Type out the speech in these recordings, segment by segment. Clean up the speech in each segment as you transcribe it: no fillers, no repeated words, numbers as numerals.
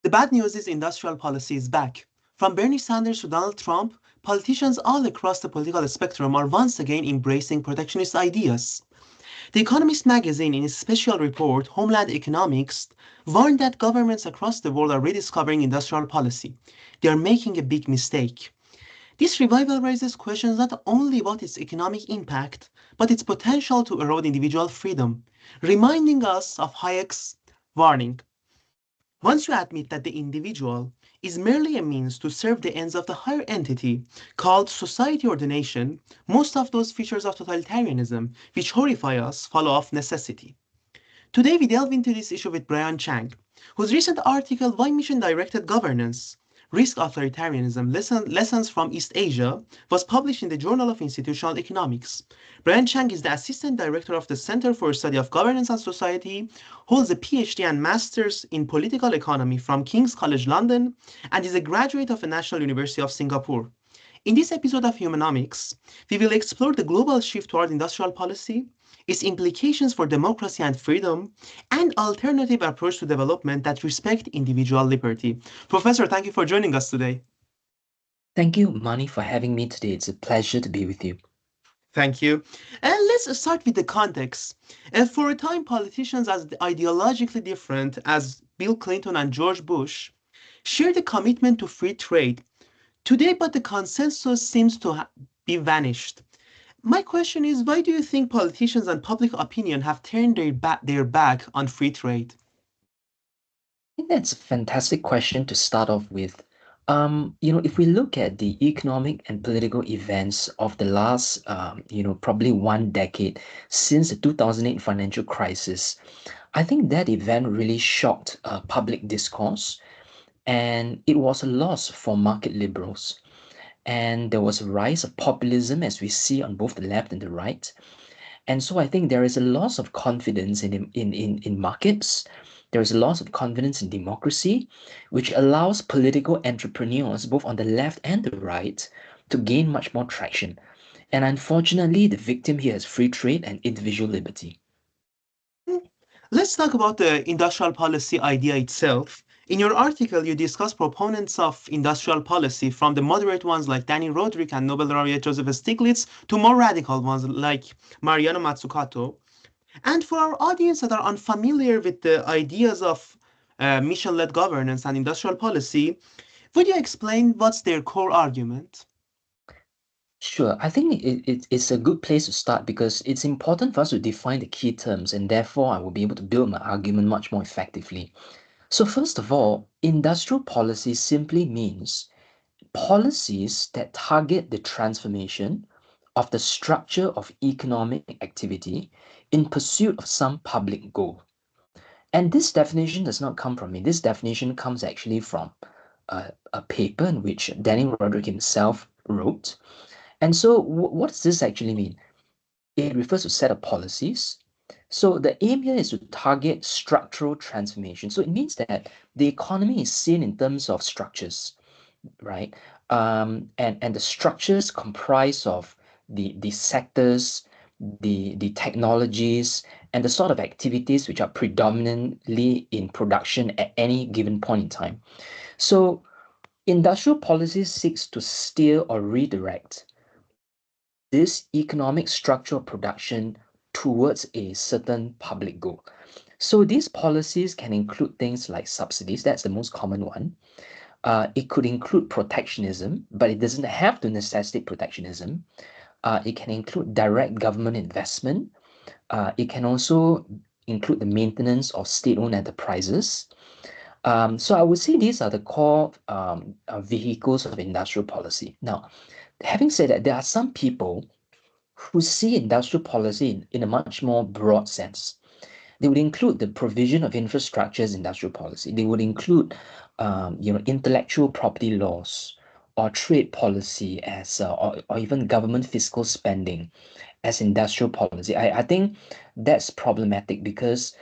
The bad news is industrial policy is back. From Bernie Sanders to Donald Trump, politicians all across the political spectrum are once again embracing protectionist ideas. The Economist magazine, in its special report, Homeland Economics, warned that governments across the world are rediscovering industrial policy. They are making a big mistake. This revival raises questions not only about its economic impact, but its potential to erode individual freedom, reminding us of Hayek's warning. Once you admit that the individual is merely a means to serve the ends of the higher entity called society or the nation, most of those features of totalitarianism, which horrify us, follow of necessity. Today we delve into this issue with Bryan Cheang, whose recent article Why Mission-Directed Governance Risk Authoritarianism Lessons from East Asia was published in the Journal of Institutional Economics. Bryan Cheang is the Assistant Director of the Center for Study of Governance and Society, holds a PhD and Master's in Political Economy from King's College London, and is a graduate of the National University of Singapore. In this episode of Humanomics, we will explore the global shift toward industrial policy, its implications for democracy and freedom, and alternative approach to development that respect individual liberty. Professor, thank you for joining us today. Thank you, Mani, for having me today. It's a pleasure to be with you. Thank you. And let's start with the context. For a time, politicians as ideologically different as Bill Clinton and George Bush shared a commitment to free trade. Today, but the consensus seems to be vanished. My question is, why do you think politicians and public opinion have turned their back on free trade? I think that's a fantastic question to start off with. If we look at the economic and political events of the last, probably one decade since the 2008 financial crisis, I think that event really shocked public discourse, and it was a loss for market liberals. And there was a rise of populism, as we see on both the left and the right. And so I think there is a loss of confidence in markets. There is a loss of confidence in democracy, which allows political entrepreneurs, both on the left and the right, to gain much more traction. And unfortunately, the victim here is free trade and individual liberty. Let's talk about the industrial policy idea itself. In your article, you discuss proponents of industrial policy, from the moderate ones like Danny Roderick and Nobel laureate Joseph Stiglitz to more radical ones like Mariana Mazzucato. And for our audience that are unfamiliar with the ideas of mission-led governance and industrial policy, would you explain what's their core argument? Sure, I think it's a good place to start because it's important for us to define the key terms, and therefore I will be able to build my argument much more effectively. So, first of all, industrial policy simply means policies that target the transformation of the structure of economic activity in pursuit of some public goal. And this definition does not come from me. This definition comes actually from a paper in which Danny Roderick himself wrote. And so, what does this actually mean? It refers to a set of policies. So the aim here is to target structural transformation. So it means that the economy is seen in terms of structures, right? And the structures comprise of the sectors, the technologies, and the sort of activities which are predominantly in production at any given point in time. So industrial policy seeks to steer or redirect this economic structure of production towards a certain public goal. So these policies can include things like subsidies, that's the most common one. It could include protectionism, but it doesn't have to necessitate protectionism. It can include direct government investment. It can also include the maintenance of state-owned enterprises. So I would say these are the core vehicles of industrial policy. Now, having said that, there are some people who see industrial policy in a much more broad sense. They would include the provision of infrastructure as industrial policy. They would include, intellectual property laws or trade policy as, or even government fiscal spending as industrial policy. I think that's problematic because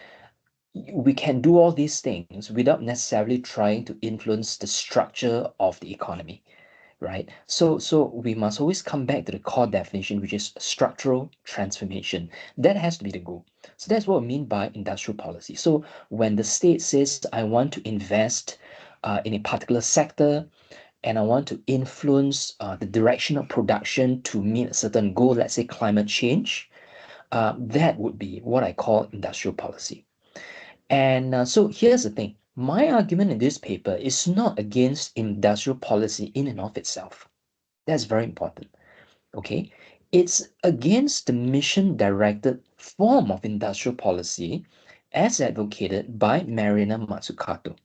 we can do all these things without necessarily trying to influence the structure of the economy, right? So we must always come back to the core definition, which is structural transformation. That has to be the goal. So that's what we mean by industrial policy. So when the state says, I want to invest in a particular sector, and I want to influence the direction of production to meet a certain goal, let's say climate change, that would be what I call industrial policy. And so here's the thing. My argument in this paper is not against industrial policy in and of itself. That's very important. Okay? It's against the mission directed form of industrial policy as advocated by Mariana Mazzucato.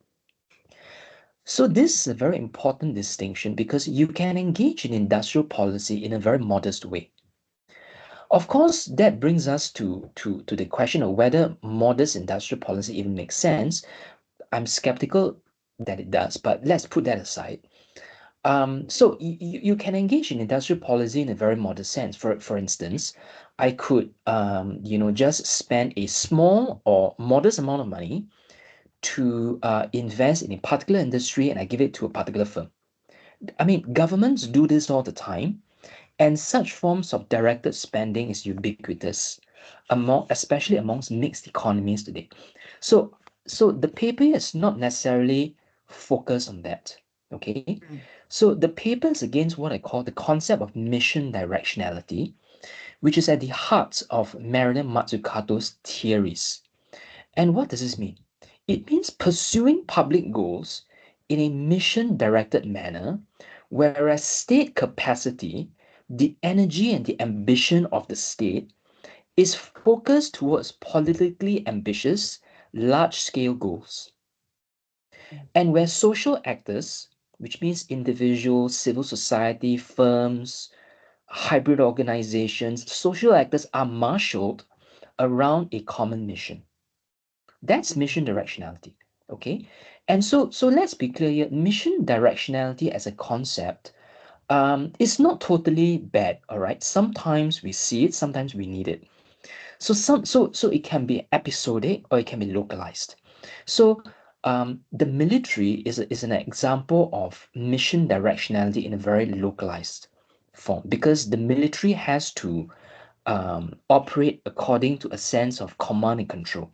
So this is a very important distinction because you can engage in industrial policy in a very modest way. Of course, that brings us to the question of whether modest industrial policy even makes sense. I'm skeptical that it does, but let's put that aside. So you can engage in industrial policy in a very modest sense. For instance, I could just spend a small or modest amount of money to invest in a particular industry and I give it to a particular firm. I mean, governments do this all the time, and such forms of directed spending is ubiquitous, especially amongst mixed economies today. So, so the paper is not necessarily focused on that. Okay, Mm, so the paper is against what I call the concept of mission directionality, which is at the heart of Mariana Mazzucato's theories. And what does this mean? It means pursuing public goals in a mission directed manner, whereas state capacity, the energy and the ambition of the state, is focused towards politically ambitious, large scale goals. mm, And where social actors, which means individuals, civil society, firms, hybrid organizations, social actors are marshaled around a common mission. That's mm, mission directionality. Okay. And so let's be clear here. Mission directionality as a concept is not totally bad. All right. Sometimes we see it, sometimes we need it. So it can be episodic or it can be localized. So the military is an example of mission directionality in a very localized form because the military has to operate according to a sense of command and control,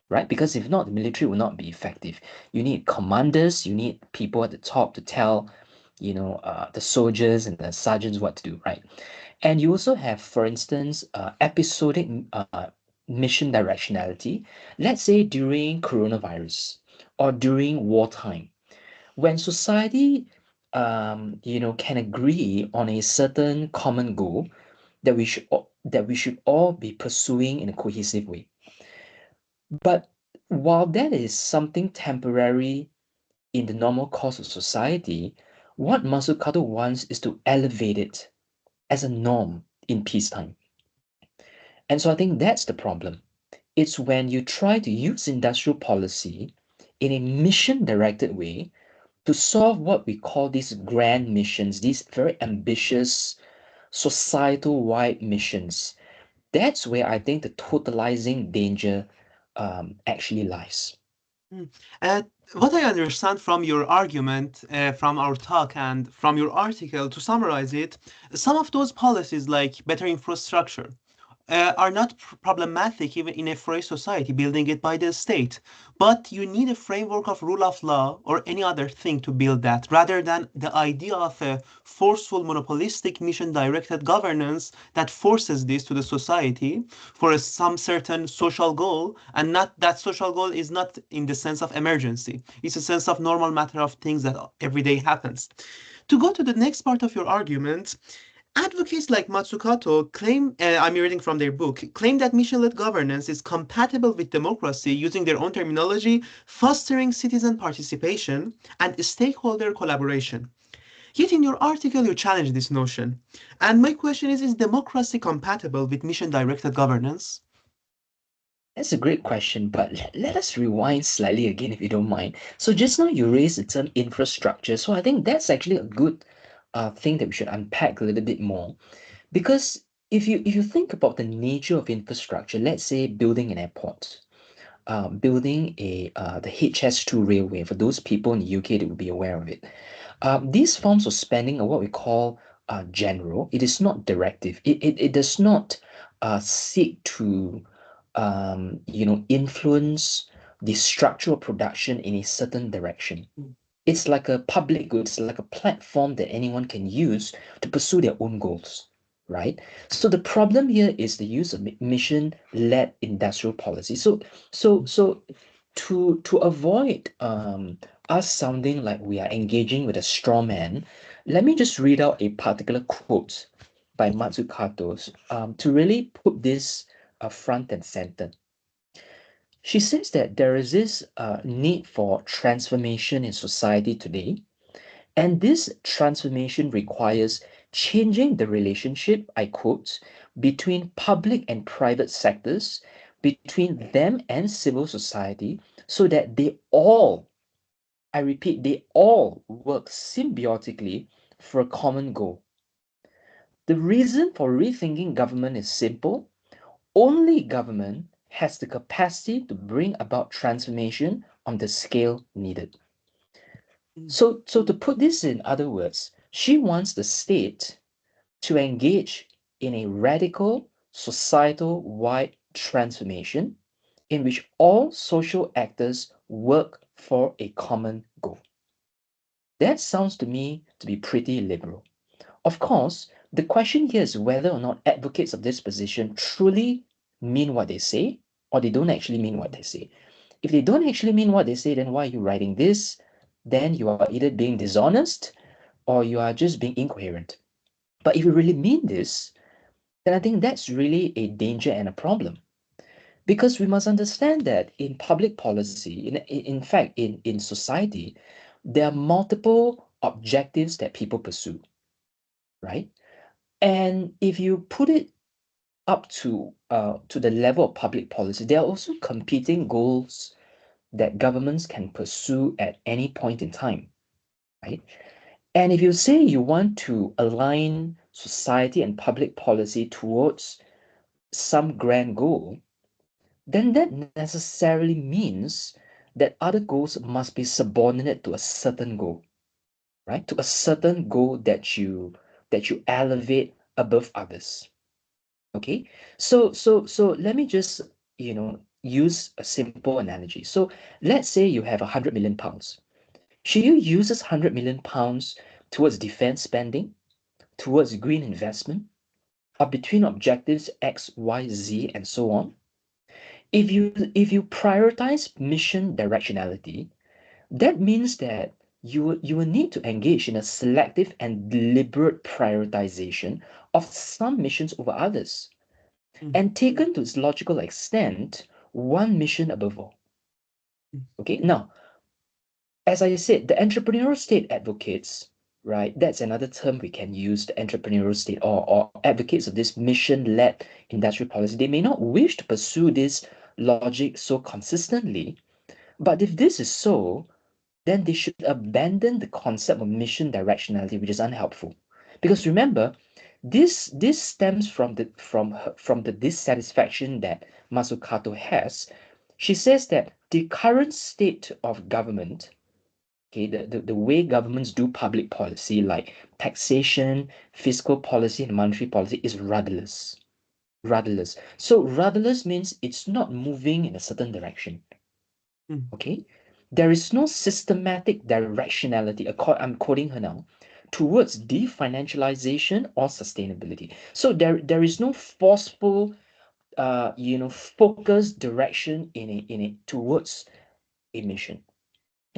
right? Because if not, the military will not be effective. You need commanders, you need people at the top to tell, the soldiers and the sergeants what to do, right? And you also have, for instance, episodic mission directionality. Let's say during coronavirus or during wartime, when society, can agree on a certain common goal that we should all be pursuing in a cohesive way. But while that is something temporary in the normal course of society, what Masukato wants is to elevate it as a norm in peacetime. And so I think that's the problem. It's when you try to use industrial policy in a mission directed way to solve what we call these grand missions, these very ambitious societal wide missions. That's where I think the totalizing danger actually lies. mm. Uh, what I understand from your argument, from our talk, and from your article, to summarize it, some of those policies, like better infrastructure, are not problematic even in a free society, building it by the state. But you need a framework of rule of law or any other thing to build that, rather than the idea of a forceful, monopolistic, mission-directed governance that forces this to the society for some certain social goal, and not that social goal is not in the sense of emergency. It's a sense of normal matter of things that every day happens. To go to the next part of your argument, advocates like Matsukato claim, I'm reading from their book, claim that mission-led governance is compatible with democracy using their own terminology, fostering citizen participation and stakeholder collaboration. Yet in your article, you challenge this notion. And my question is democracy compatible with mission-directed governance? That's a great question, but let us rewind slightly again if you don't mind. So just now you raised the term infrastructure. So I think that's actually a good thing that we should unpack a little bit more. Because if you think about the nature of infrastructure, let's say building an airport, building the HS2 railway, for those people in the UK that will be aware of it. These forms of spending are what we call general. It is not directive. It does not seek to influence the structural production in a certain direction. It's like a public good, it's like a platform that anyone can use to pursue their own goals, right? So the problem here is the use of mission-led industrial policy. So to avoid us sounding like we are engaging with a straw man, let me just read out a particular quote by Mazzucato to really put this front and center. She says that there is this need for transformation in society today, and this transformation requires changing the relationship, I quote, between public and private sectors, between them and civil society, so that they all, I repeat, they all work symbiotically for a common goal. The reason for rethinking government is simple. Only government has the capacity to bring about transformation on the scale needed. So to put this in other words, she wants the state to engage in a radical societal wide transformation in which all social actors work for a common goal. That sounds to me to be pretty liberal. Of course, the question here is whether or not advocates of this position truly mean what they say or they don't actually mean what they say. If they don't actually mean what they say, then why are you writing this? Then you are either being dishonest or you are just being incoherent. But if you really mean this, then I think that's really a danger and a problem. Because we must understand that in public policy, in fact, in society, there are multiple objectives that people pursue, right? And if you put it up to the level of public policy, there are also competing goals that governments can pursue at any point in time, right? And if you say you want to align society and public policy towards some grand goal, then that necessarily means that other goals must be subordinate to a certain goal, right? To a certain goal that you elevate above others. Okay, so let me just use a simple analogy. So let's say you have £100 million. Should you use this £100 million towards defense spending, towards green investment, or between objectives X, Y, Z, and so on? If you prioritize mission directionality, that means that you will need to engage in a selective and deliberate prioritization of some missions over others. And taken to its logical extent, one mission above all. Okay, now, as I said, the entrepreneurial state advocates, right? That's another term we can use, the entrepreneurial state, or advocates of this mission-led industrial policy. They may not wish to pursue this logic so consistently, but if this is so, then they should abandon the concept of mission directionality, which is unhelpful. Because remember, this stems from the dissatisfaction that Mazzucato has. She says that the current state of government, okay, the way governments do public policy like taxation, fiscal policy, and monetary policy is rudderless. Rudderless. So rudderless means it's not moving in a certain direction. Okay, there is no systematic directionality, I'm quoting her now, towards definancialization or sustainability. So there is no forceful focused direction in a towards a mission.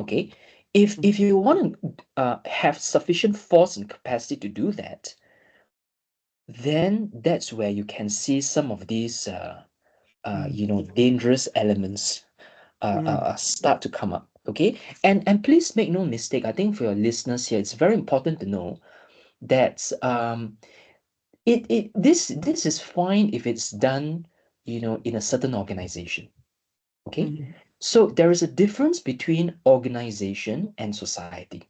Okay, if you want to have sufficient force and capacity to do that, then that's where you can see some of these dangerous elements start to come up. Okay, and please make no mistake. I think for your listeners here, it's very important to know that this is fine if it's done, in a certain organization. Okay, so there is a difference between organization and society.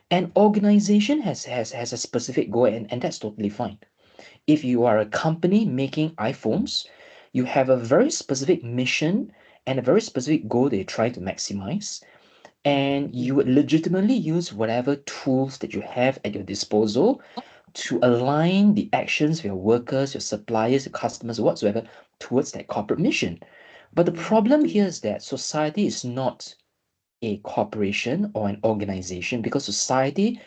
And organization has a specific goal, and that's totally fine. If you are a company making iPhones, you have a very specific mission and a very specific goal that you're trying to maximize. And you would legitimately use whatever tools that you have at your disposal to align the actions of your workers, your suppliers, your customers, whatsoever, towards that corporate mission. But the problem here is that society is not a corporation or an organization, because society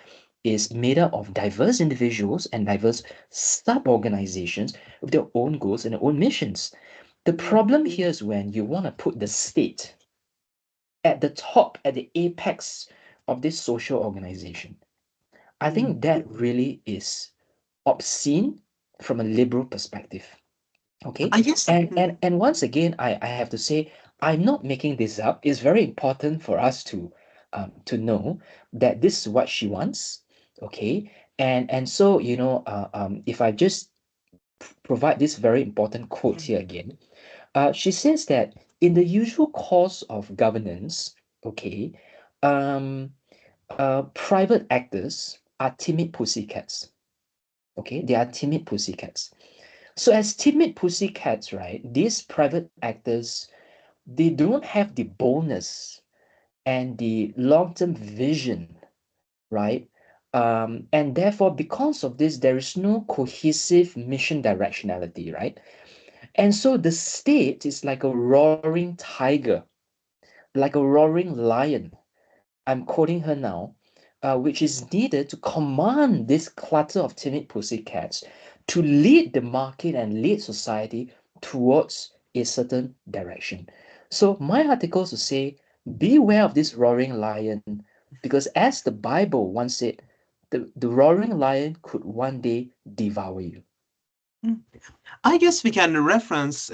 is made up of diverse individuals and diverse sub-organizations with their own goals and their own missions. The problem here is when you want to put the state at the top, at the apex of this social organization. I think that really is obscene from a liberal perspective. Okay. I guess. And once again, I have to say, I'm not making this up. It's very important for us to know that this is what she wants. Okay. And so, if I just provide this very important quote here again, she says that in the usual course of governance, okay, um, private actors are timid pussycats. Okay, they are timid pussycats. So as timid pussycats, right, these private actors, they don't have the boldness and the long-term vision, right? And therefore, because of this, there is no cohesive mission directionality, right? And so the state is like a roaring tiger, like a roaring lion. I'm quoting her now, which is needed to command this clutter of timid pussycats to lead the market and lead society towards a certain direction. So my articles to say, beware of this roaring lion, because as the Bible once said, the roaring lion could one day devour you. I guess we can reference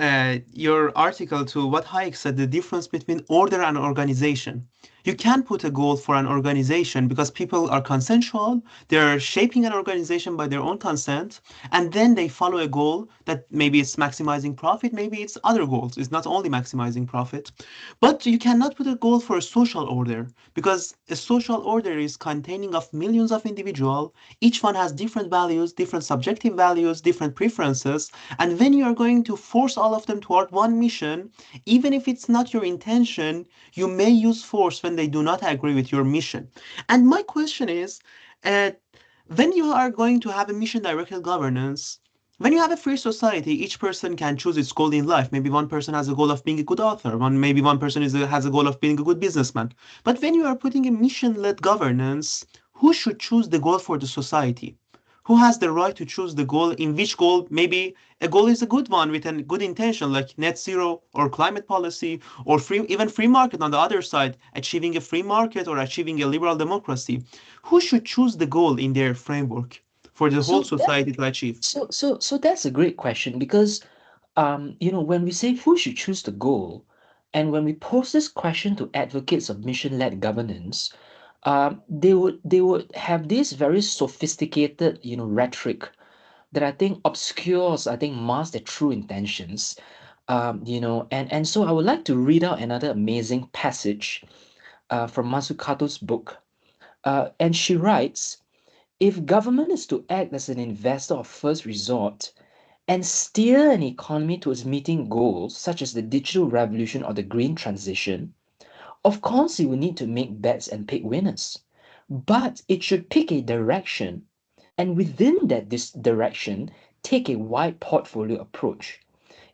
your article to what Hayek said, the difference between order and organization. You can put a goal for an organization because people are consensual, they're shaping an organization by their own consent, and then they follow a goal that maybe it's maximizing profit, maybe it's other goals, it's not only maximizing profit. But you cannot put a goal for a social order because a social order is containing of millions of individuals. Each one has different values, different subjective values, different preferences, and when you are going to force all of them toward one mission, even if it's not your intention, you may use force when they do not agree with your mission. And my question is, uh, when you are going to have a mission directed governance, when you have a free society, each person can choose its goal in life. Maybe one person has a goal of being a good author, maybe one person has a goal of being a good businessman. But when you are putting a mission-led governance, who should choose the goal for the society? Who has the right to choose the goal? In which goal? Maybe a goal is a good one with a good intention, like net zero or climate policy or free, even free market on the other side, achieving a free market or achieving a liberal democracy. Who should choose the goal in their framework for the whole So that society to achieve? so that's a great question because when we say who should choose the goal, and when we pose this question to advocates of mission-led governance, they would have this very sophisticated, rhetoric that I think obscures, I think masks their true intentions. And so I would like to read out another amazing passage from Mazzucato's book. And she writes, if government is to act as an investor of first resort and steer an economy towards meeting goals such as the digital revolution or the green transition, of course it will need to make bets and pick winners. But it should pick a direction, and within that this direction, take a wide portfolio approach.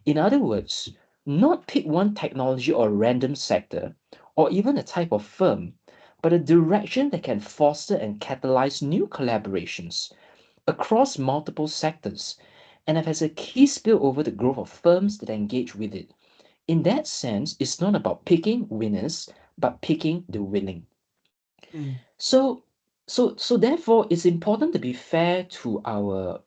In other words, not pick one technology or random sector, or even a type of firm, but a direction that can foster and catalyze new collaborations across multiple sectors and have as a key spill over the growth of firms that engage with it. In that sense, it's not about picking winners, but picking the willing. Mm, So, so therefore, it's important to be fair to our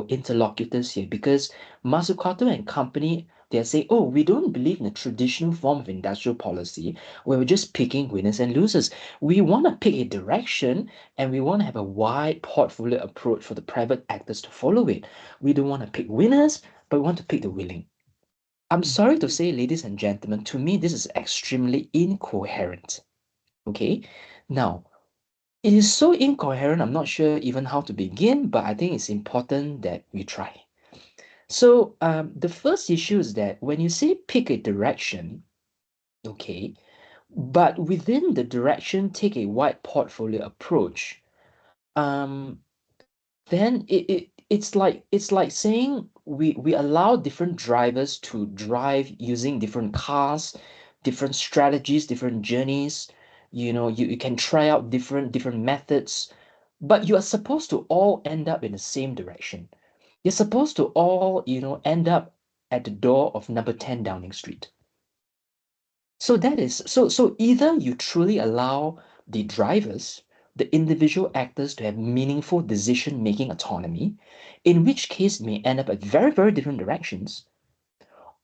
interlocutors here because Mazzucato and company they're saying, oh, we don't believe in a traditional form of industrial policy where we're just picking winners and losers. We want to pick a direction and we want to have a wide portfolio approach for the private actors to follow it. We don't want to pick winners, but we want to pick the willing. I'm mm, sorry to say, ladies and gentlemen, to me, this is extremely incoherent. Okay? Now, it is so incoherent, I'm not sure even how to begin, but I think it's important that we try. So, the first issue is that when you say pick a direction, okay, but within the direction, take a wide portfolio approach, um, then it's like saying we allow different drivers to drive using different cars, different strategies, different journeys. You can try out different methods, but you are supposed to all end up in the same direction. You're supposed to all, end up at the door of number 10 Downing Street. So that is so either you truly allow the drivers, the individual actors to have meaningful decision-making autonomy, in which case it may end up at very, very different directions.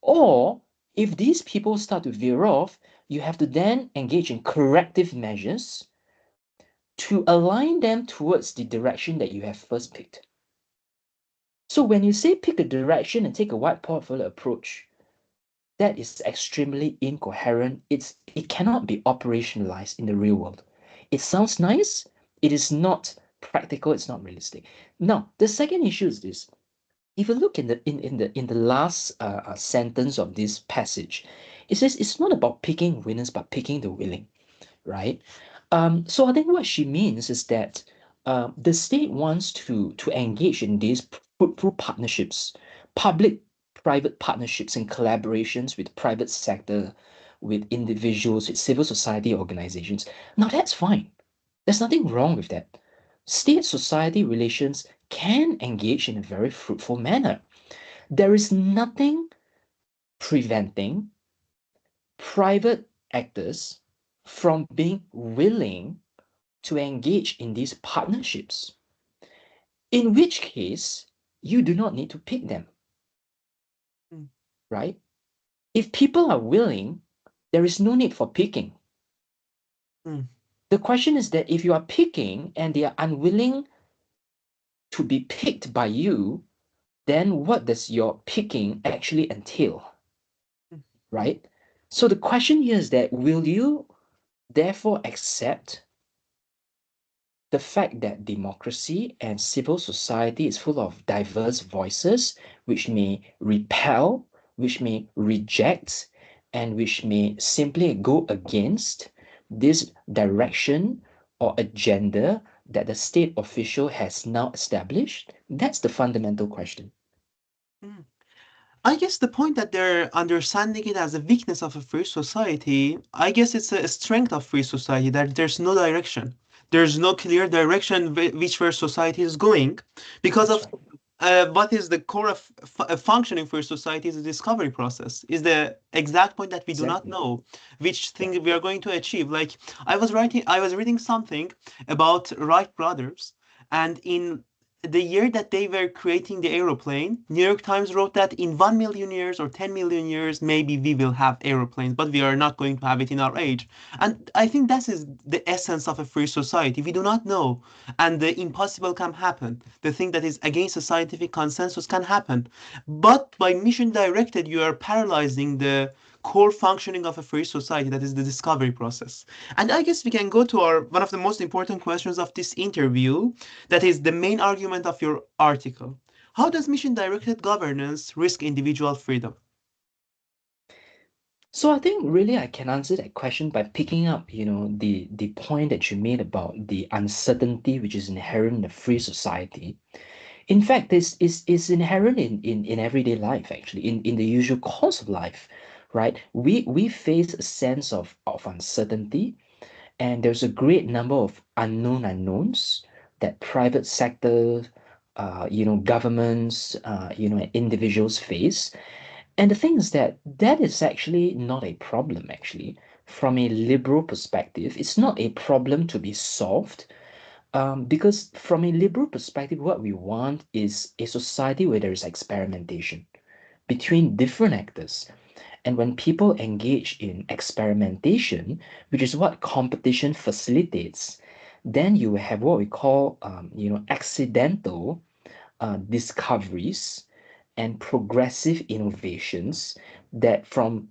Or if these people start to veer off, you have to then engage in corrective measures to align them towards the direction that you have first picked. So when you say pick a direction and take a wide portfolio approach, that is extremely incoherent. It cannot be operationalized in the real world. It sounds nice. It is not practical. It's not realistic. Now, the second issue is this. If you look in the last sentence of this passage, it says it's not about picking winners, but picking the willing, right? So I think what she means is that the state wants to engage in these fruitful partnerships, public-private partnerships and collaborations with private sector, with individuals, with civil society organizations. Now that's fine. There's nothing wrong with that. State-society relations can engage in a very fruitful manner. There is nothing preventing private actors from being willing to engage in these partnerships, in which case you do not need to pick them, mm, right? If people are willing, there is no need for picking. mm, The question is that if you are picking and they are unwilling to be picked by you, then what does your picking actually entail, mm, right? So the question here is that will you therefore accept the fact that democracy and civil society is full of diverse voices, which may repel, which may reject, and which may simply go against this direction or agenda that the state official has now established? That's the fundamental question. mm. I guess the point that they're understanding it as a weakness of a free society, I guess it's a strength of free society that there's no direction. There's no clear direction which where society is going because That's of right. what is the core of functioning for society is the discovery process is the exact point that we do not Exactly. know which Yeah. thing we are going to achieve. Like I was reading something about Wright brothers, and in the year that they were creating the aeroplane, New York Times wrote that in 1 million years or 10 million years, maybe we will have aeroplanes, but we are not going to have it in our age. And I think that is the essence of a free society. We do not know, and the impossible can happen. The thing that is against a scientific consensus can happen. But by mission directed, you are paralyzing the core functioning of a free society, that is the discovery process. And I guess we can go to our one of the most important questions of this interview, that is the main argument of your article. How does mission directed governance risk individual freedom? So I think really I can answer that question by picking up, the point that you made about the uncertainty which is inherent in a free society. In fact, this is inherent in everyday life, actually, in the usual course of life, right? We face a sense of uncertainty, and there's a great number of unknown unknowns that private sector, governments, and individuals face. And the thing is that that is actually not a problem, actually. From a liberal perspective, it's not a problem to be solved, because from a liberal perspective, what we want is a society where there is experimentation between different actors. And when people engage in experimentation, which is what competition facilitates, then you have what we call, accidental discoveries and progressive innovations that from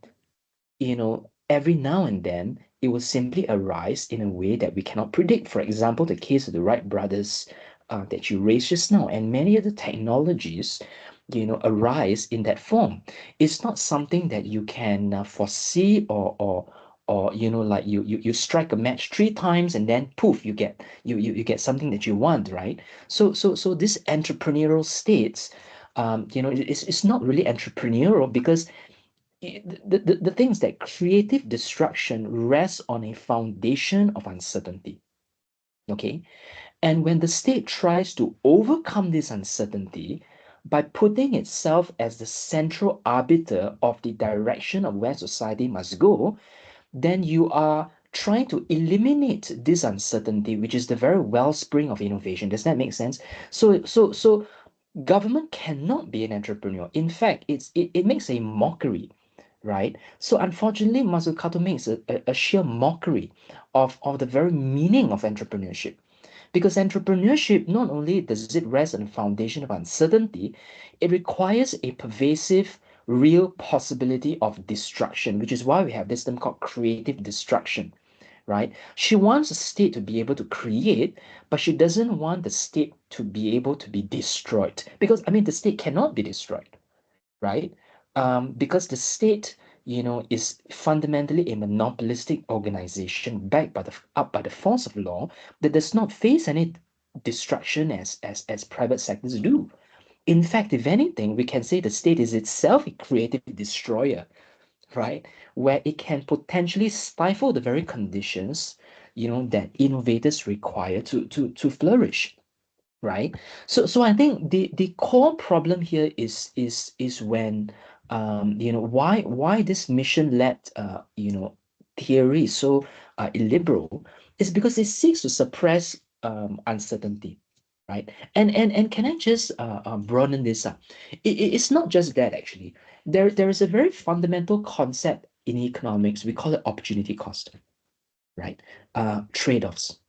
every now and then it will simply arise in a way that we cannot predict. For example, the case of the Wright brothers that you raised just now, and many other technologies, arise in that form. It's not something that you can foresee or like you strike a match three times and then poof you get something that you want, right? So this entrepreneurial states, it's not really entrepreneurial because the thing is that creative destruction rests on a foundation of uncertainty. Okay, and when the state tries to overcome this uncertainty by putting itself as the central arbiter of the direction of where society must go, then you are trying to eliminate this uncertainty, which is the very wellspring of innovation. Does that make sense? So government cannot be an entrepreneur. In fact, it makes a mockery, right? So unfortunately, Mazzucato makes a sheer mockery of the very meaning of entrepreneurship. Because entrepreneurship, not only does it rest on a foundation of uncertainty, it requires a pervasive, real possibility of destruction, which is why we have this term called creative destruction, right? She wants the state to be able to create, but she doesn't want the state to be able to be destroyed. Because, I mean, the state cannot be destroyed, right? Because the state, is fundamentally a monopolistic organization backed by up by the force of law that does not face any destruction as private sectors do. In fact, if anything, we can say the state is itself a creative destroyer, right? Where it can potentially stifle the very conditions, that innovators require to flourish, right? So I think the core problem here is when why this mission led theory is so illiberal is because it seeks to suppress uncertainty, right? And can I just broaden this up? It's not just that actually. There is a very fundamental concept in economics. We call it opportunity cost, right? Trade-offs.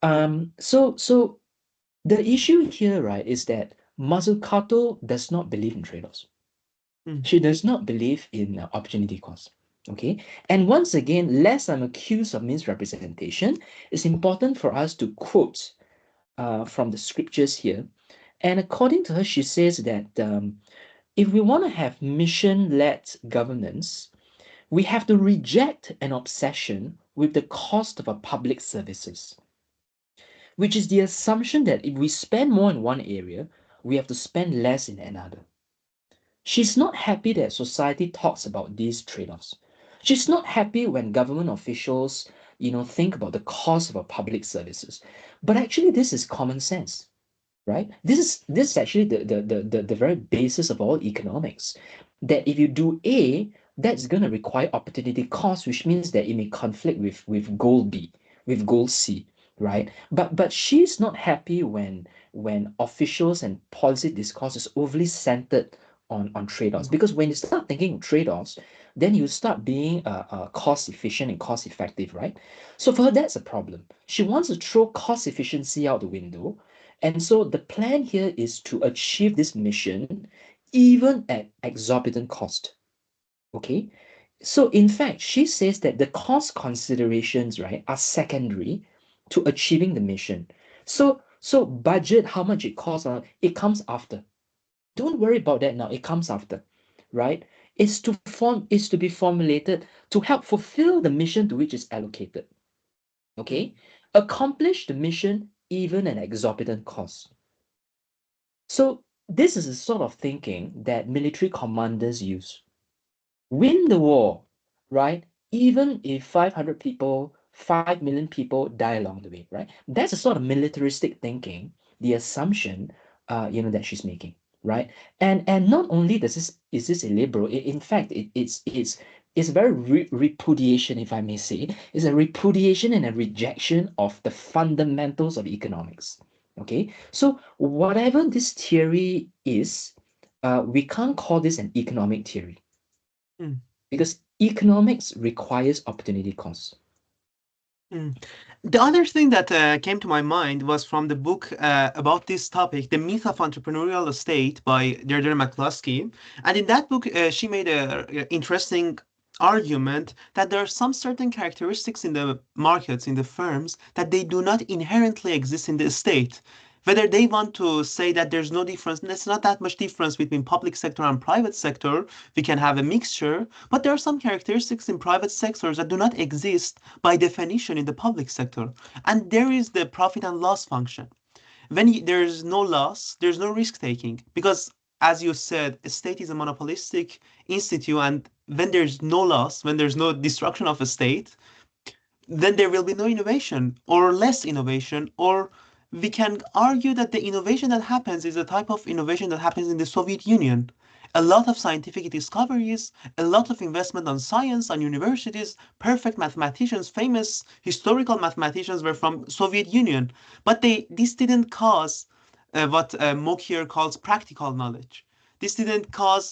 mm, So the issue here, right, is that Mazzucato does not believe in trade-offs. mm, She does not believe in opportunity cost. Okay. And once again, lest I'm accused of misrepresentation, it's important for us to quote from the scriptures here. And according to her, she says that if we want to have mission-led governance, we have to reject an obsession with the cost of our public services, which is the assumption that if we spend more in one area, we have to spend less in another. She's not happy that society talks about these trade-offs. She's not happy when government officials, think about the cost of our public services. But actually, this is common sense, right? This is actually the very basis of all economics. That if you do A, that's going to require opportunity cost, which means that it may conflict with goal B, with goal C, right? But she's not happy when officials and policy discourse is overly centered on trade-offs. mm, Because when you start thinking of trade-offs, then you start being cost efficient and cost effective, right? So for her, that's a problem. She wants to throw cost efficiency out the window, and so the plan here is to achieve this mission even at exorbitant cost. Okay. So in fact, she says that the cost considerations, right, are secondary to achieving the mission. So budget, how much it costs, it comes after. Don't worry about that now. It comes after, right? Is to be formulated to help fulfill the mission to which it's allocated. mm, Okay, accomplish the mission even at exorbitant cost. So this is the sort of thinking that military commanders use. Win the war, right? Even if 500 people, 5 million people die along the way, right? That's the sort of militaristic thinking, the assumption, that she's making, right? And not only is this illiberal, in fact, it's a very repudiation, if I may say, it's a repudiation and a rejection of the fundamentals of economics. Okay, so whatever this theory is, we can't call this an economic theory mm, because economics requires opportunity costs. mm. The other thing that came to my mind was from the book about this topic, The Myth of Entrepreneurial Estate by Deirdre McCluskey. And in that book, she made a interesting argument that there are some certain characteristics in the markets, in the firms, that they do not inherently exist in the state. Whether they want to say that there's no difference, there's not that much difference between public sector and private sector, we can have a mixture, but there are some characteristics in private sectors that do not exist by definition in the public sector. And there is the profit and loss function. When there's no loss, there's no risk taking because as you said, a state is a monopolistic institute, and when there's no loss, when there's no destruction of a state, then there will be no innovation or less innovation, or we can argue that the innovation that happens is a type of innovation that happens in the Soviet Union. A lot of scientific discoveries, a lot of investment on science, on universities, perfect mathematicians, famous historical mathematicians were from Soviet Union. But this didn't cause what Mokier calls practical knowledge. This didn't cause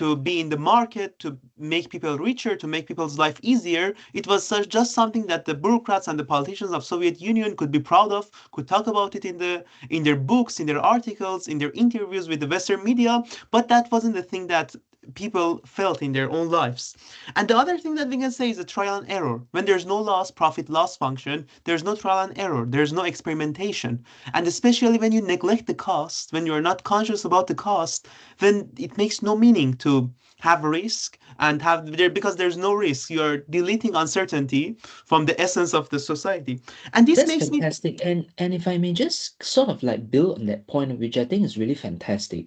to be in the market, to make people richer, to make people's life easier. It was just something that the bureaucrats and the politicians of Soviet Union could be proud of, could talk about it in their books, in their articles, in their interviews with the Western media. But that wasn't the thing that people felt in their own lives. And the other thing that we can say is a trial and error. When there's no loss, profit loss function, there's no trial and error, there's no experimentation. And especially when you neglect the cost, when you're not conscious about the cost, then it makes no meaning to have risk and have there, because there's no risk. You're deleting uncertainty from the essence of the society. And this That's makes me fantastic. And if I may just sort of like build on that point, which I think is really fantastic.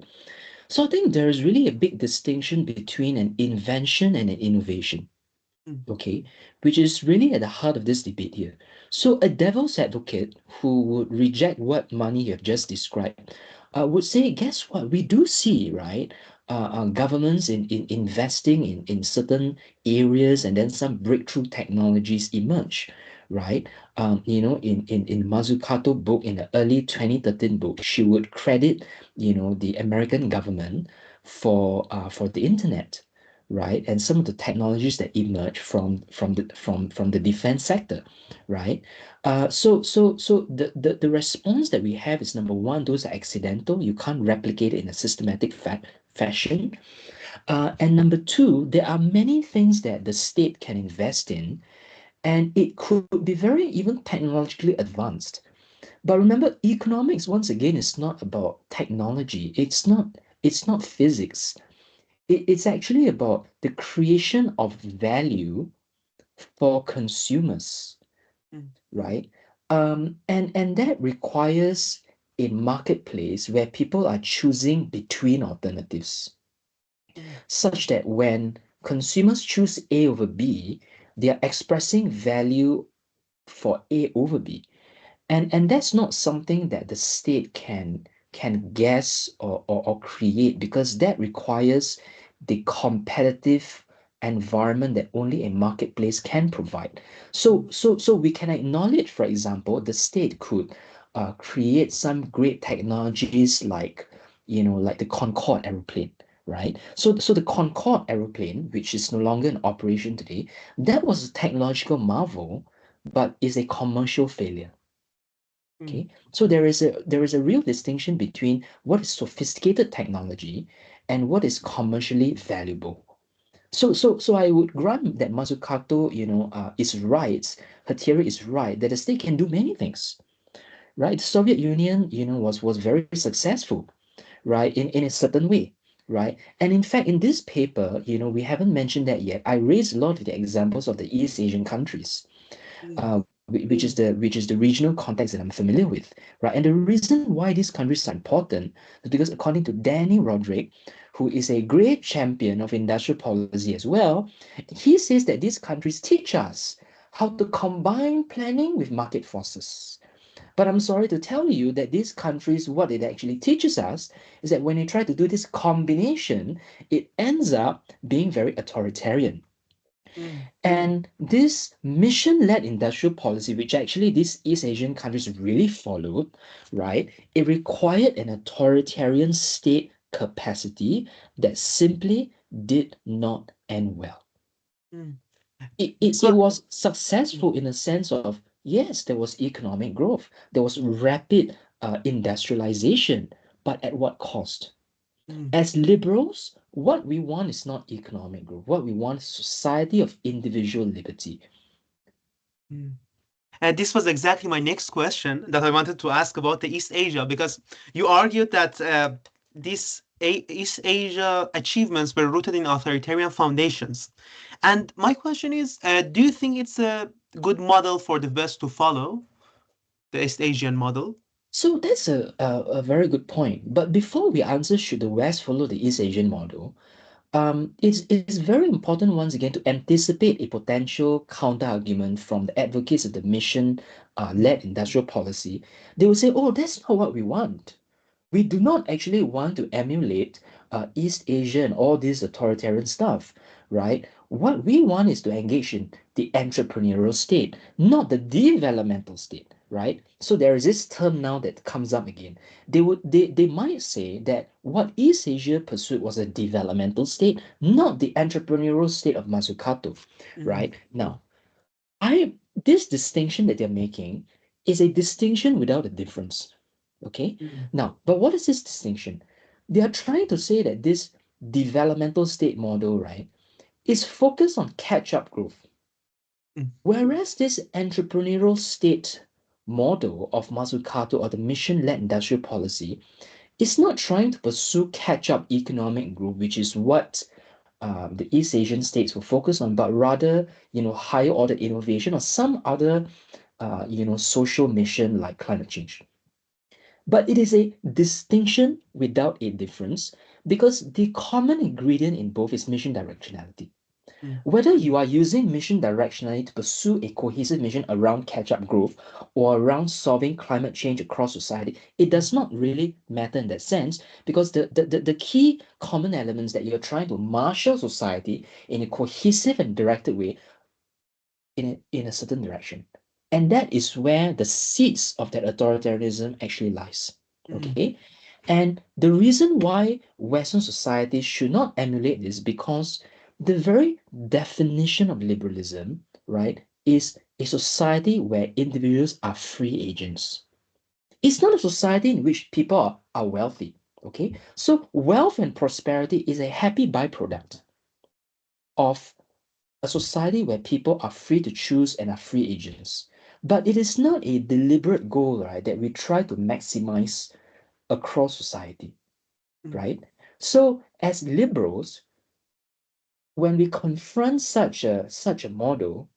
So I think there is really a big distinction between an invention and an innovation, mm, okay, which is really at the heart of this debate here. So a devil's advocate who would reject what money you have just described would say, guess what? We do see, right? Governments in investing in certain areas and then some breakthrough technologies emerge, right? In Mazzucato book, in the early 2013 book, she would credit, the American government for the internet, right? And some of the technologies that emerge from the defense sector, right? So the response that we have is, number one, those are accidental. You can't replicate it in a systematic fashion. And number two, there are many things that the state can invest in, and it could be very even technologically advanced. But remember, economics once again is not about technology. It's not physics. It's actually about the creation of value for consumers, mm, right? And that requires a marketplace where people are choosing between alternatives, mm, such that when consumers choose A over B, they are expressing value for A over B. And that's not something that the state can guess or create, because that requires the competitive environment that only a marketplace can provide. So mm, so so we can acknowledge, for example, the state could create some great technologies like, like the Concorde aeroplane, right? So the Concorde aeroplane, which is no longer in operation today, that was a technological marvel, but is a commercial failure. mm, Okay, so there is a real distinction between what is sophisticated technology and what is commercially valuable. So I would grant that Mazzucato, is right. Her theory is right that the state can do many things. Right, the Soviet Union, was very successful, right, in a certain way, right. And in fact, in this paper, we haven't mentioned that yet. I raised a lot of the examples of the East Asian countries, mm, which is the regional context that I'm familiar with, right? And the reason why these countries are important is because, according to Danny Roderick, who is a great champion of industrial policy as well, he says that these countries teach us how to combine planning with market forces. But I'm sorry to tell you that these countries, what it actually teaches us is that when you try to do this combination, it ends up being very authoritarian. mm, And this mission-led industrial policy, which actually these East Asian countries really followed, right? It required an authoritarian state capacity that simply did not end well. mm. It So, was mm, successful in a sense of, yes, there was economic growth, there was rapid industrialization, but at what cost? mm, As liberals, what we want is not economic growth. What we want is society of individual liberty. mm. And this was exactly my next question that I wanted to ask about the East Asia, because you argued that East Asia achievements were rooted in authoritarian foundations. And my question is, do you think it's a good model for the West to follow, the East Asian model? So that's a very good point. But before we answer, should the West follow the East Asian model? It's very important once again to anticipate a potential counter argument from the advocates of the mission led industrial policy. They will say, oh, that's not what we want. We do not actually want to emulate East Asia and all this authoritarian stuff, right? What we want is to engage in the entrepreneurial state, not the developmental state, right? So there is this term now that comes up again. They might say that what East Asia pursued was a developmental state, not the entrepreneurial state of Mazzucato, Mm, right? Now, I this distinction that they're making is a distinction without a difference. Okay? mm, Now, but what is this distinction? They are trying to say that this developmental state model, right, is focused on catch-up growth. mm, Whereas this entrepreneurial state model of Mazzucato or the mission-led industrial policy is not trying to pursue catch-up economic growth, which is what the East Asian states will focus on, but rather, higher order innovation or some other, social mission like climate change. But it is a distinction without a difference because the common ingredient in both is mission directionality. mm, Whether you are using mission directionality to pursue a cohesive mission around catch up growth or around solving climate change across society, it does not really matter in that sense because the key common elements that you're trying to marshal society in a cohesive and directed way in a certain direction. And that is where the seeds of that authoritarianism actually lies. mm, Okay? And the reason why Western society should not emulate this because the very definition of liberalism, right, is a society where individuals are free agents. It's not a society in which people are wealthy. Okay? So wealth and prosperity is a happy byproduct of a society where people are free to choose and are free agents. But it is not a deliberate goal, right, that we try to maximize across society, mm, right? So as liberals, when we confront such a model,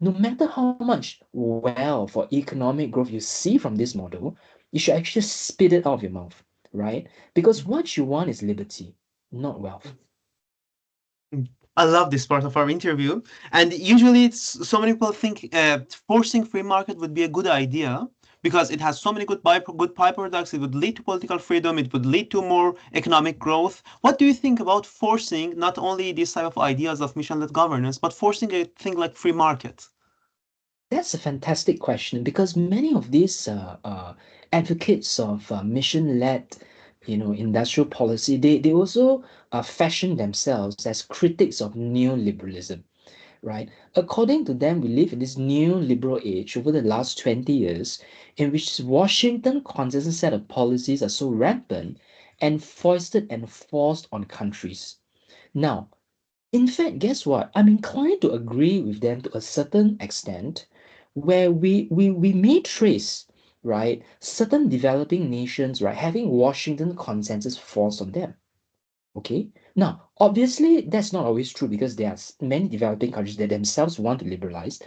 no matter how much wealth or economic growth you see from this model, you should actually spit it out of your mouth, right? Because mm, what you want is liberty, not wealth. mm. I love this part of our interview. And usually, so many people think forcing free market would be a good idea because it has so many good byproducts. It would lead to political freedom. It would lead to more economic growth. What do you think about forcing not only this type of ideas of mission-led governance, but forcing a thing like free market? That's a fantastic question because many of these advocates of mission-led, industrial policy, they also fashion themselves as critics of neoliberalism, right? According to them, we live in this new liberal age over the last 20 years in which Washington consensus set of policies are so rampant and foisted and forced on countries. Now, in fact, guess what? I'm inclined to agree with them to a certain extent, where we may trace, right, certain developing nations, right, having Washington consensus forced on them. Okay? Now, obviously, that's not always true because there are many developing countries that themselves want to liberalize.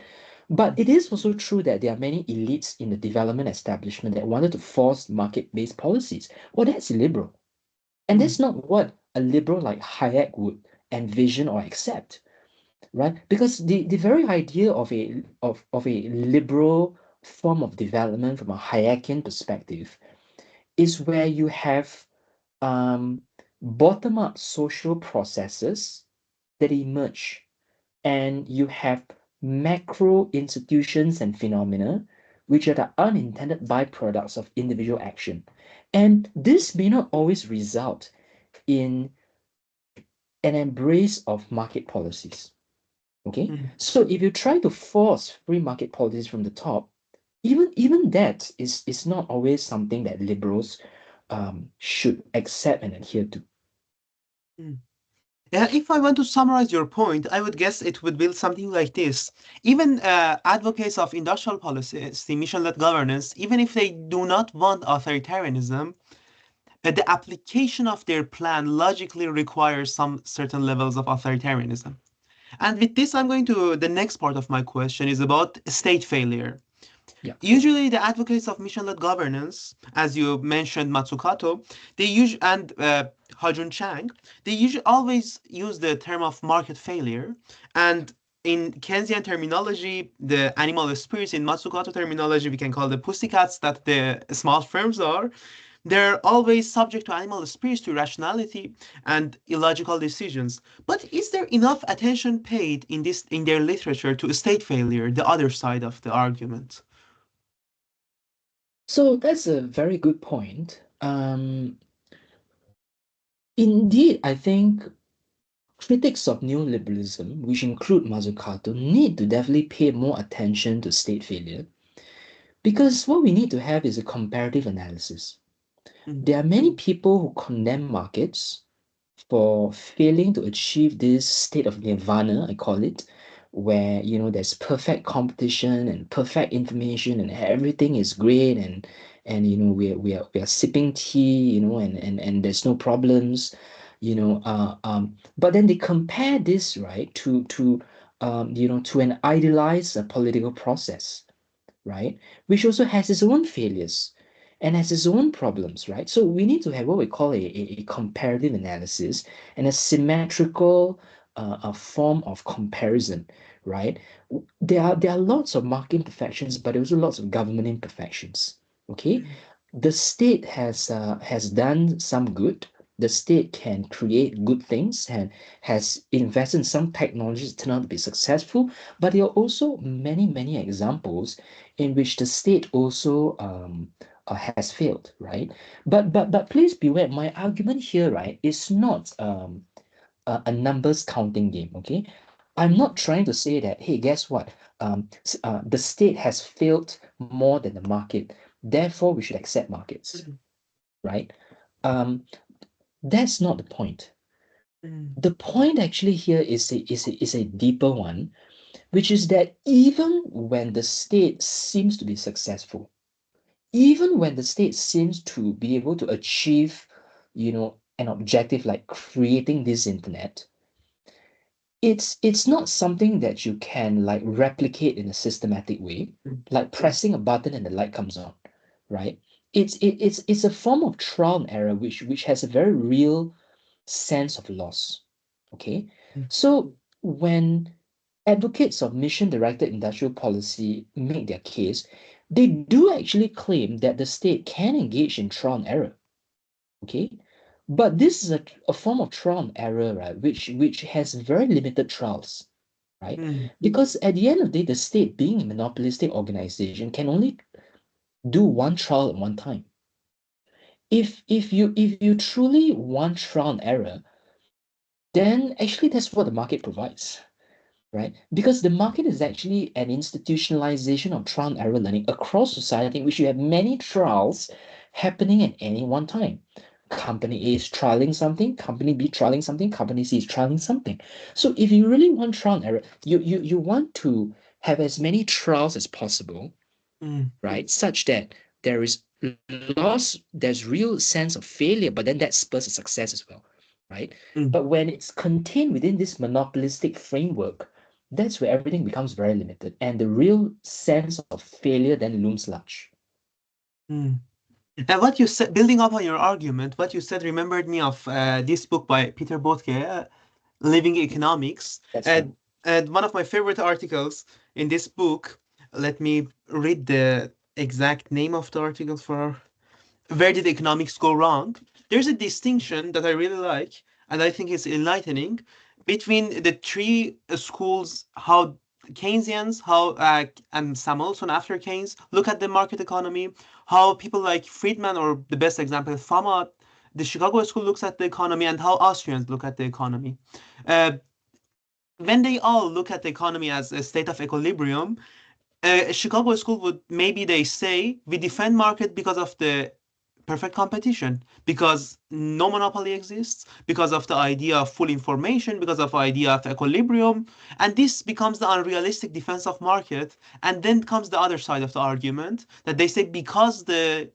But Mm, it is also true that there are many elites in the development establishment that wanted to force market-based policies. Well, that's illiberal. And mm, that's not what a liberal like Hayek would envision or accept, right? Because the very idea of a liberal form of development from a Hayekian perspective is where you have um, bottom-up social processes that emerge, and you have macro institutions and phenomena which are the unintended byproducts of individual action. And this may not always result in an embrace of market policies. Okay, mm, so if you try to force free market policies from the top, even that is not always something that liberals should accept and adhere to. mm. If I want to summarize your point, I would guess it would be something like this. Even advocates of industrial policies, the mission-led governance, even if they do not want authoritarianism, the application of their plan logically requires some certain levels of authoritarianism. And with this, I'm going to the next part of my question is about state failure. Yeah. Usually, the advocates of mission-led governance, as you mentioned, Mazzucato, they use and Hajun Chang, they usually always use the term of market failure. And in Keynesian terminology, the animal spirits, in Mazzucato terminology, we can call the pussycats that the small firms are. They're always subject to animal spirits, to rationality and illogical decisions. But is there enough attention paid in their literature to state failure, the other side of the argument? So that's a very good point. Indeed, I think critics of neoliberalism, which include Mazzucato, need to definitely pay more attention to state failure because what we need to have is a comparative analysis. Mm, There are many people who condemn markets for failing to achieve this state of nirvana, I call it, where there's perfect competition and perfect information and everything is great and we are sipping tea, and there's no problems, but then they compare this right to an idealized political process, right? Which also has its own failures and has its own problems, right? So we need to have what we call a comparative analysis and a symmetrical a form of comparison, right? There are lots of market imperfections, but also lots of government imperfections. Okay, mm, the state has done some good. The state can create good things and has invested in some technologies that turn out to be successful. But there are also many, many examples in which the state also has failed, right? But please beware. My argument here, right, is not a numbers counting game. Okay, I'm mm, not trying to say that, hey, guess what? The state has failed more than the market. Therefore, we should accept markets, mm, right? Um, that's not the point. mm, The point actually here is a deeper one, which is that even when the state seems to be successful, even when the state seems to be able to achieve, an objective like creating this internet, it's not something that you can like replicate in a systematic way, mm, like pressing a button and the light comes on, right? It's a form of trial and error which has a very real sense of loss. Okay, mm, so when advocates of mission-directed industrial policy make their case, they do actually claim that the state can engage in trial and error. Okay, but this is a form of trial and error, right, which has very limited trials, right? mm, Because at the end of the day, the state, being a monopolistic organization, can only do one trial at one time. If you truly want trial and error, then actually that's what the market provides, right? Because the market is actually an institutionalization of trial and error learning across society, in which you have many trials happening at any one time. Company A is trialing something, company B trialing something, company C is trialing something. So if you really want trial and error, you want to have as many trials as possible, mm, right? Such that there is loss, there's real sense of failure, but then that spurs a success as well, right? mm, But when it's contained within this monopolistic framework, that's where everything becomes very limited, and the real sense of failure then looms large. mm. And what you said, building up on your argument, what you said remembered me of this book by Peter Botke, Living Economics. That's right. And one of my favorite articles in this book, let me read the exact name of the article for where did economics go wrong? There's a distinction that I really like, and I think it's enlightening, between the three schools, how Keynesians, how and Samuelson after Keynes look at the market economy, how people like Friedman, or the best example, Fama, the Chicago school looks at the economy, and how Austrians look at the economy. Uh, when they all look at the economy as a state of equilibrium, Chicago school would, maybe they say, we defend market because of the perfect competition, because no monopoly exists, because of the idea of full information, because of the idea of equilibrium, and this becomes the unrealistic defense of market. And then comes the other side of the argument, that they say because the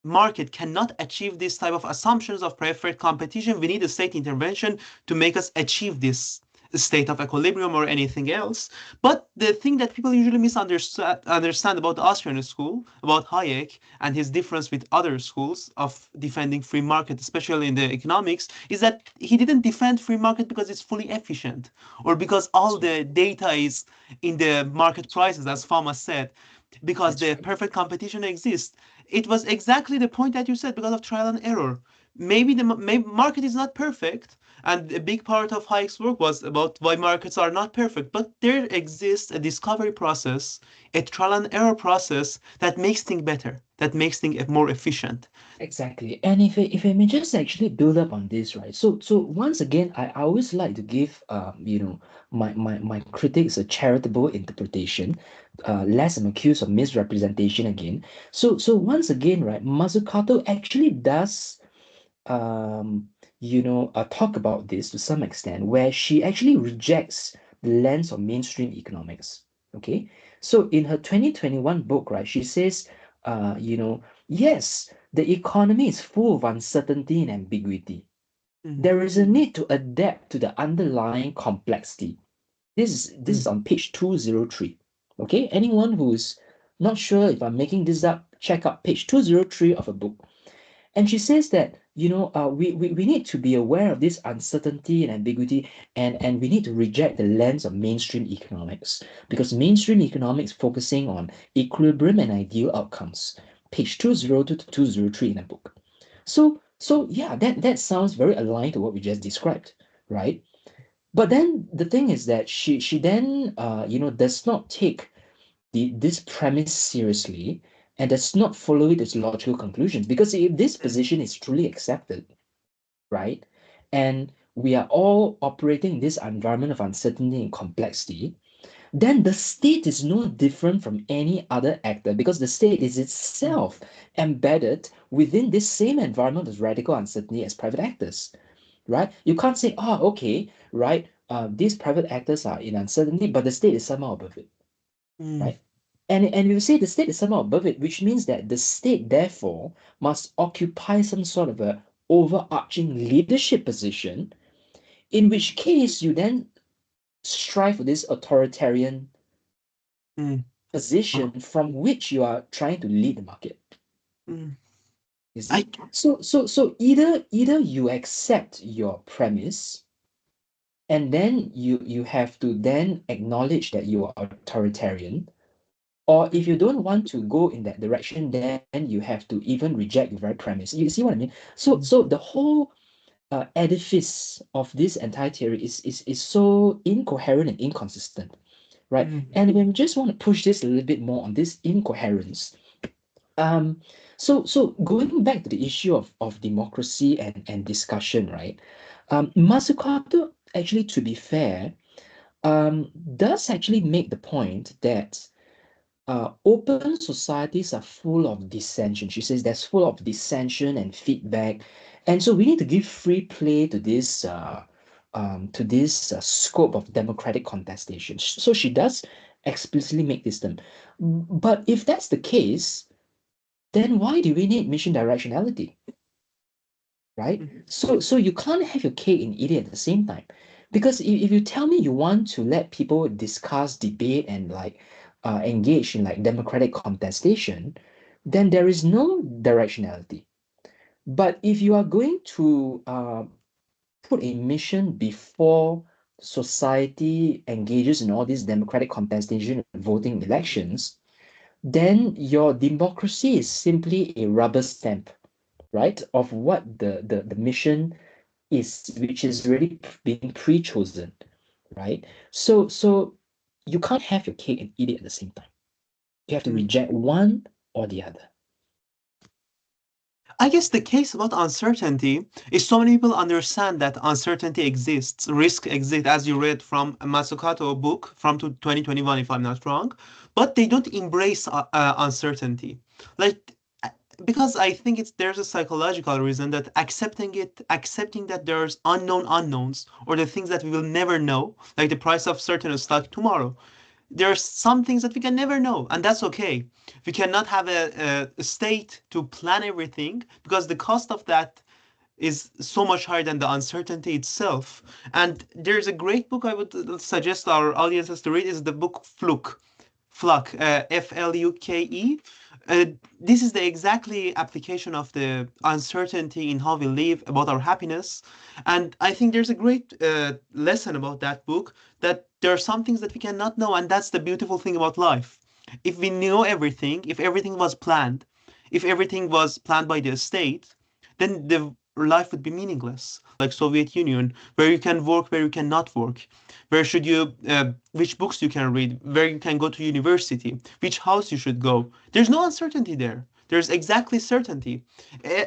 market cannot achieve this type of assumptions of preferred competition, we need a state intervention to make us achieve this state of equilibrium or anything else. But the thing that people usually misunderstand about the Austrian school, about Hayek and his difference with other schools of defending free market, especially in the economics, is that he didn't defend free market because it's fully efficient or because all That's right. the data is in the market prices, as Fama said, because That's the right. perfect competition exists. It was exactly the point that you said, because of trial and error. Maybe the market is not perfect, and a big part of Hayek's work was about why markets are not perfect. But there exists a discovery process, a trial and error process that makes things better, that makes things more efficient. Exactly. And if I may just actually build up on this, right? So once again, I always like to give my critics a charitable interpretation, lest I'm accused of misrepresentation again. So once again, right, Mazzucato actually does talk about this to some extent, where she actually rejects the lens of mainstream economics. Okay, so in her 2021 book, right, she says, yes, the economy is full of uncertainty and ambiguity. Mm, There is a need to adapt to the underlying complexity. This is on page 203. Okay, anyone who's not sure if I'm making this up, check out page 203 of a book. And she says that, we need to be aware of this uncertainty and ambiguity, and we need to reject the lens of mainstream economics, because mainstream economics focusing on equilibrium and ideal outcomes. Page 202 to 203 in the book. So yeah, that sounds very aligned to what we just described, right? But then the thing is that she then does not take this premise seriously and does not follow it as logical conclusions. Because if this mm, position is truly accepted, right, and we are all operating in this environment of uncertainty and complexity, then the state is no different from any other actor, because the state is mm, itself embedded within this same environment of radical uncertainty as private actors, right? You can't say, oh, okay, right, these private actors are in uncertainty, but the state is somehow above it, mm, right? And we say the state is somehow above it, which means that the state therefore must occupy some sort of a overarching leadership position, in which case you then strive for this authoritarian mm. position Oh, from which you are trying to lead the market. mm. You I see? So either you accept your premise, and then you have to then acknowledge that you are authoritarian. Or if you don't want to go in that direction, then you have to even reject the very premise. You see what I mean? So the whole edifice of this entire theory is so incoherent and inconsistent, right? Mm, And we just want to push this a little bit more on this incoherence. Um, so going back to the issue of democracy and discussion, right? Mazzucato, actually, to be fair, does actually make the point that open societies are full of dissension. She says there's full of dissension and feedback, and so we need to give free play to this scope of democratic contestation. So she does explicitly make this term. But if that's the case, then why do we need mission directionality, right? mm, So you can't have your cake and eat it at the same time. Because if you tell me you want to let people discuss, debate, and like engage in like democratic contestation, then there is no directionality. But if you are going to put a mission before society engages in all these democratic contestation and voting elections, then your democracy is simply a rubber stamp, right, of what the mission is, which is already being pre-chosen, right? So you can't have your cake and eat it at the same time. You have to mm. reject one or the other. I guess the case about uncertainty is so many people understand that uncertainty exists, risk exists, as you read from a Mazzucato book from 2021, if I'm not wrong, but they don't embrace uncertainty. Like, because I think there's a psychological reason that accepting that there's unknown unknowns or the things that we will never know, like the price of certain stock tomorrow, there are some things that we can never know, and that's okay. We cannot have a state to plan everything because the cost of that is so much higher than the uncertainty itself. And there's a great book I would suggest our audiences to read is the book Fluke, Uh, this is the exactly application of the uncertainty in how we live, about our happiness. And I think there's a great lesson about that book, that there are some things that we cannot know, and that's the beautiful thing about life. If we know everything, if everything was planned, if everything was planned by the state, then the life would be meaningless. Like Soviet Union, where you can work, where you cannot work, where should you, which books you can read, where you can go to university, which house you should go. There's no uncertainty there. There's exactly certainty.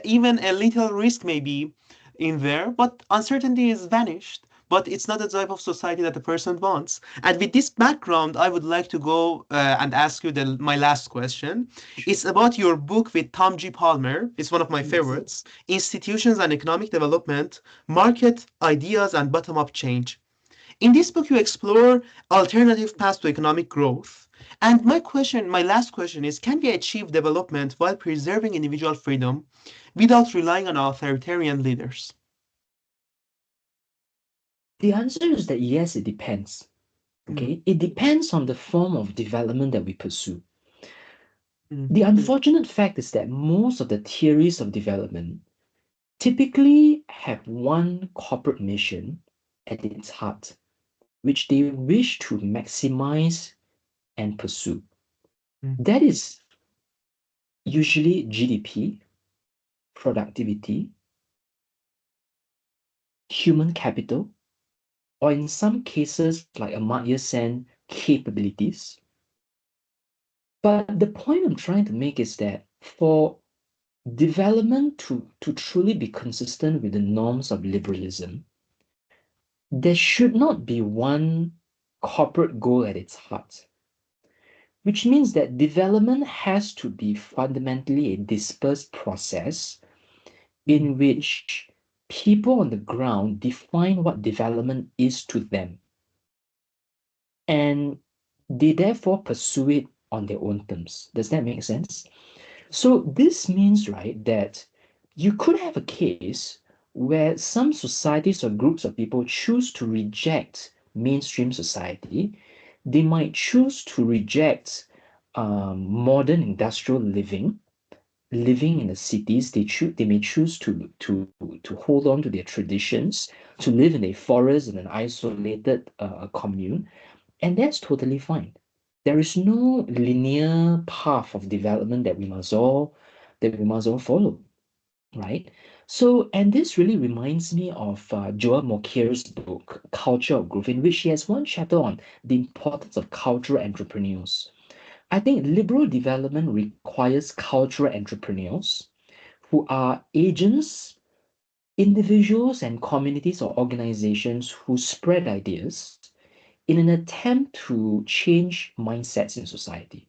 Even a little risk may be in there, but uncertainty is vanished. But it's not the type of society that the person wants. And with this background, I would like to go and ask you my last question. It's about your book with Tom G. Palmer. It's one of my Yes. favorites. Institutions and Economic Development, Market, Ideas, and Bottom-up Change. In this book, you explore alternative paths to economic growth. And my last question is, can we achieve development while preserving individual freedom without relying on authoritarian leaders? The answer is that yes, it depends. Mm, Okay, it depends on the form of development that we pursue. mm, The unfortunate fact is that most of the theories of development typically have one corporate mission at its heart, which they wish to maximize and pursue. mm, That is usually GDP, productivity, human capital, or in some cases, like Amartya Sen, capabilities. But the point I'm trying to make is that for development to truly be consistent with the norms of liberalism, there should not be one corporate goal at its heart, which means that development has to be fundamentally a dispersed process mm, in which people on the ground define what development is to them. And they therefore pursue it on their own terms. Does that make sense? So this means, right, that you could have a case where some societies or groups of people choose to reject mainstream society. They might choose to reject modern industrial living in the cities. They may choose to hold on to their traditions, to live in a forest in an isolated commune, and that's totally fine. There is no linear path of development that we must all follow, right? So, and this really reminds me of Joel Mokir's book, Culture of Growth, in which he has one chapter on the importance of cultural entrepreneurs. I think liberal development requires cultural entrepreneurs who are agents, individuals, and communities or organizations who spread ideas in an attempt to change mindsets in society.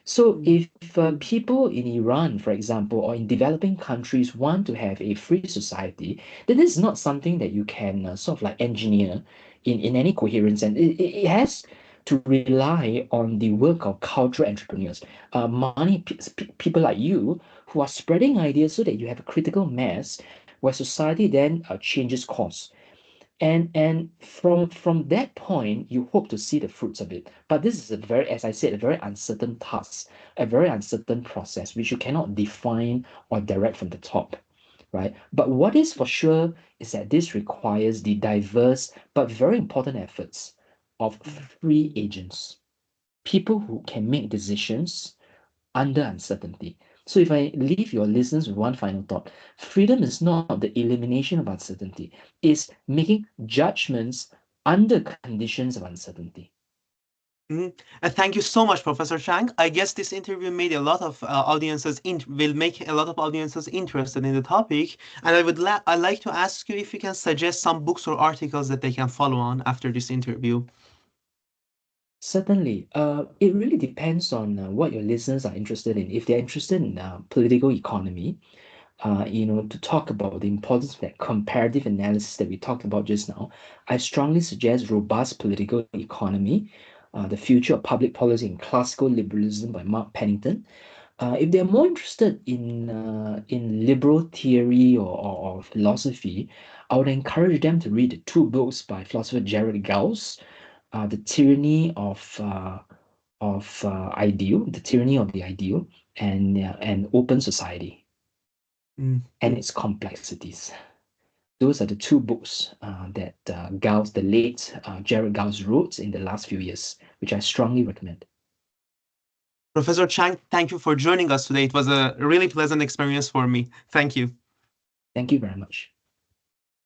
So, mm, if people in Iran, for example, or in developing countries want to have a free society, then this is not something that you can sort of like engineer in any coherence. And it has to rely on the work of cultural entrepreneurs, people like you who are spreading ideas so that you have a critical mass where society then changes course. And from that point, you hope to see the fruits of it. But this is a very, as I said, a very uncertain task, a very uncertain process, which you cannot define or direct from the top, right? But what is for sure is that this requires the diverse but very important efforts of free agents, people who can make decisions under uncertainty. So, if I leave your listeners with one final thought, freedom is not the elimination of uncertainty, it's making judgments under conditions of uncertainty. mm. Thank you so much, Professor Chang. I guess this interview made a lot of will make a lot of audiences interested in the topic. And I'd like to ask you if you can suggest some books or articles that they can follow on after this interview. Certainly, it really depends on what your listeners are interested in. If they're interested in political economy, to talk about the importance of that comparative analysis that we talked about just now, I strongly suggest Robust Political Economy, The Future of Public Policy in Classical Liberalism by Mark Pennington. If they're more interested in liberal theory or philosophy, I would encourage them to read the two books by philosopher Jared Gauss, The Tyranny of Ideal, The Tyranny of the Ideal, and Open Society Mm. and its Complexities. Those are the two books that Gauss, the late Jared Gauss, wrote in the last few years, which I strongly recommend. Professor Chang, thank you for joining us today. It was a really pleasant experience for me. Thank you. Thank you very much.